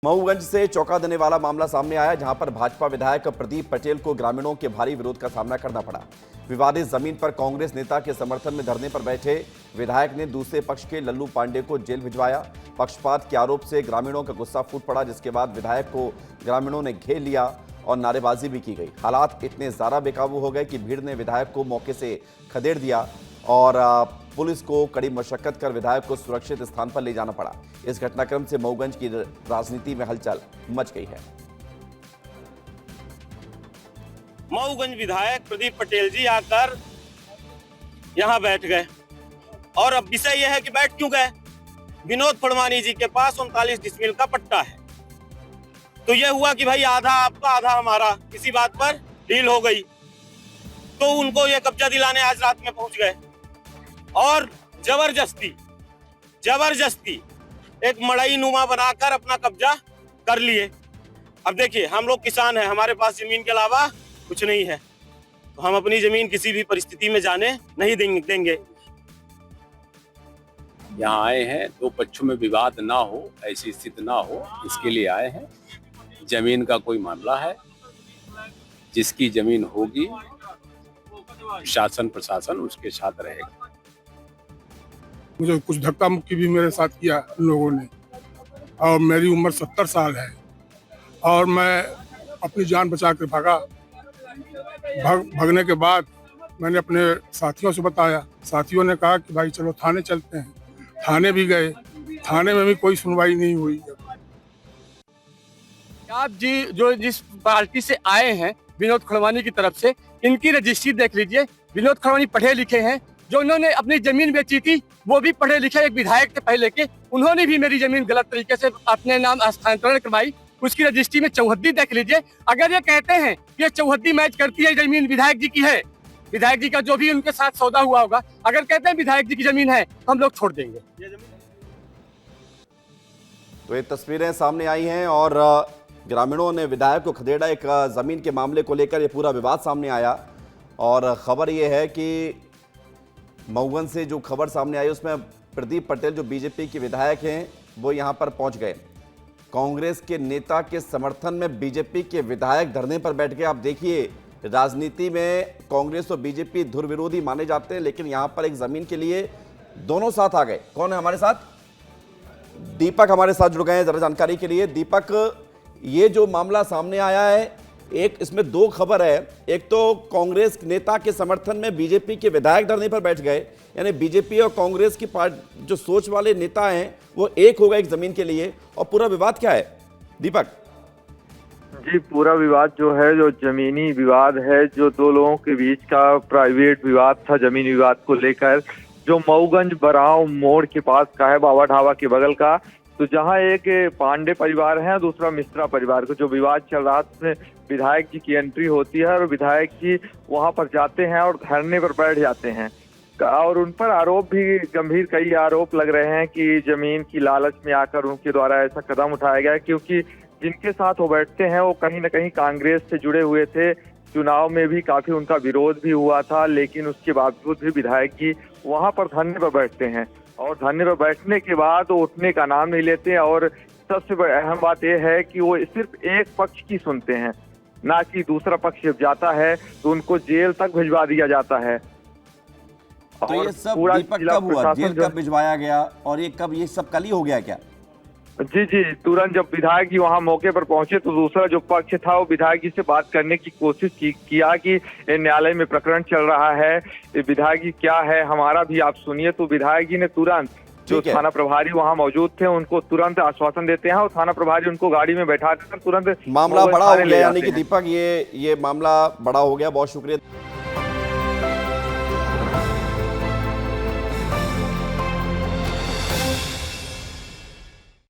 मऊगंज से चौंका देने वाला मामला सामने आया, जहां पर भाजपा विधायक प्रदीप पटेल को ग्रामीणों के भारी विरोध का सामना करना पड़ा। विवादित जमीन पर कांग्रेस नेता के समर्थन में धरने पर बैठे विधायक ने दूसरे पक्ष के लल्लू पांडे को जेल भिजवाया। पक्षपात के आरोप से ग्रामीणों का गुस्सा फूट पड़ा, जिसके बाद विधायक को ग्रामीणों ने घेर लिया और नारेबाजी भी की गई। हालात इतने ज्यादा बेकाबू हो गए कि भीड़ ने विधायक को मौके से खदेड़ दिया और पुलिस को कड़ी मशक्कत कर विधायक को सुरक्षित स्थान पर ले जाना पड़ा। इस घटनाक्रम से मऊगंज की राजनीति में हलचल मच गई है। मऊगंज विधायक प्रदीप पटेल जी आकर यहां बैठ गए और अब विषय यह है कि बैठ क्यों गए। विनोद फड़वानी जी के पास 39 डिसमिल का पट्टा है, तो यह हुआ कि भाई आधा आपका आधा हमारा, इसी बात पर डील हो गई। तो उनको यह कब्जा दिलाने आज रात में पहुंच गए और जबरदस्ती एक मड़ई नुमा बनाकर अपना कब्जा कर लिए। अब देखिए, हम लोग किसान हैं, हमारे पास जमीन के अलावा कुछ नहीं है, तो हम अपनी जमीन किसी भी परिस्थिति में जाने नहीं देंगे। यहाँ आए हैं, दो पक्षों में विवाद ना हो, ऐसी स्थिति ना हो, इसके लिए आए हैं। जमीन का कोई मामला है, जिसकी जमीन होगी शासन प्रशासन उसके साथ रहेगा। मुझे कुछ धक्का मुक्की भी मेरे साथ किया इन लोगों ने, और मेरी उम्र 70 साल है और मैं अपनी जान बचा के भागने के बाद मैंने अपने साथियों से बताया। साथियों ने कहा कि भाई चलो थाने चलते हैं। थाने भी गए, थाने में भी कोई सुनवाई नहीं हुई। आप जी जो जिस पार्टी से आए हैं विनोद खड़वानी की तरफ से, इनकी रजिस्ट्री देख लीजिए। विनोद खड़वानी पढ़े लिखे हैं, जो उन्होंने अपनी जमीन बेची थी वो भी पढ़े लिखे एक विधायक थे पहले के, उन्होंने भी मेरी जमीन गलत तरीके से अपने नाम स्थानांतरण करवाई। उसकी रजिस्ट्री में चौहद्दी देख लीजिए। अगर ये कहते हैं कि ये चौहद्दी मैच करती है, जमीन विधायक जी की है, विधायक जी का जो भी उनके साथ सौदा हुआ होगा, अगर कहते हैं विधायक जी की जमीन है, हम लोग छोड़ देंगे। तो ये तस्वीरें सामने आई हैं और ग्रामीणों ने विधायक को खदेड़ा। एक जमीन के मामले को लेकर ये पूरा विवाद सामने आया और खबर ये है कि मऊगंज से जो खबर सामने आई उसमें प्रदीप पटेल जो बीजेपी के विधायक हैं वो यहां पर पहुंच गए। कांग्रेस के नेता के समर्थन में बीजेपी के विधायक धरने पर बैठ गए। आप देखिए, राजनीति में कांग्रेस और बीजेपी धुर विरोधी माने जाते हैं, लेकिन यहां पर एक जमीन के लिए दोनों साथ आ गए। कौन है हमारे साथ? दीपक हमारे साथ जुड़ गए हैं जरा जानकारी के लिए। दीपक, ये जो मामला सामने आया है, एक इसमें दो खबर है। एक तो कांग्रेस नेता के समर्थन में बीजेपी के विधायक धरने पर बैठ गए, यानी बीजेपी और कांग्रेस की पार्टी जो सोच वाले नेता हैं वो एक हो गए एक जमीन के लिए। और पूरा विवाद क्या है दीपक? जी, पूरा विवाद जो है, जो जमीनी विवाद है, जो दो लोगों के बीच का प्राइवेट विवाद था जमीनी विवाद को लेकर, जो मऊगंज बराव मोड़ के पास का है, बाबा ढाबा के बगल का। तो जहां एक पांडे परिवार है, दूसरा मिश्रा परिवार को जो विवाद चल रहा था, उसमें विधायक जी की एंट्री होती है और विधायक जी वहां पर जाते हैं और धरने पर बैठ जाते हैं। और उन पर आरोप भी गंभीर कई आरोप लग रहे हैं कि जमीन की लालच में आकर उनके द्वारा ऐसा कदम उठाया गया, क्योंकि जिनके साथ वो बैठते हैं वो कहीं न कहीं कांग्रेस से जुड़े हुए थे। चुनाव में भी काफी उनका विरोध भी हुआ था, लेकिन उसके बावजूद भी विधायक जी वहां पर धरने पर बैठते हैं और धरने पर बैठने के बाद वो उठने का नाम नहीं लेते। और सबसे अहम बात यह है कि वो सिर्फ एक पक्ष की सुनते हैं, ना कि दूसरा पक्ष जब जाता है तो उनको जेल तक भिजवा दिया जाता है। तो ये सब दीपक कब हुआ? जेल कब भिजवाया गया और ये सब कल ही हो गया क्या? जी, तुरंत जब विधायक जी वहां मौके पर पहुंचे तो दूसरा जो पक्ष था वो विधायक जी से बात करने की कोशिश किया कि न्यायालय में प्रकरण चल रहा है, विधायक जी क्या है हमारा भी आप सुनिए। तो विधायक जी ने तुरंत, जो थाना प्रभारी वहां मौजूद थे, उनको तुरंत आश्वासन देते हैं और थाना प्रभारी उनको गाड़ी में बैठा कर तुरंत मामला बड़ा हो गया। यानी कि दीपक, ये मामला बड़ा हो गया। बहुत शुक्रिया।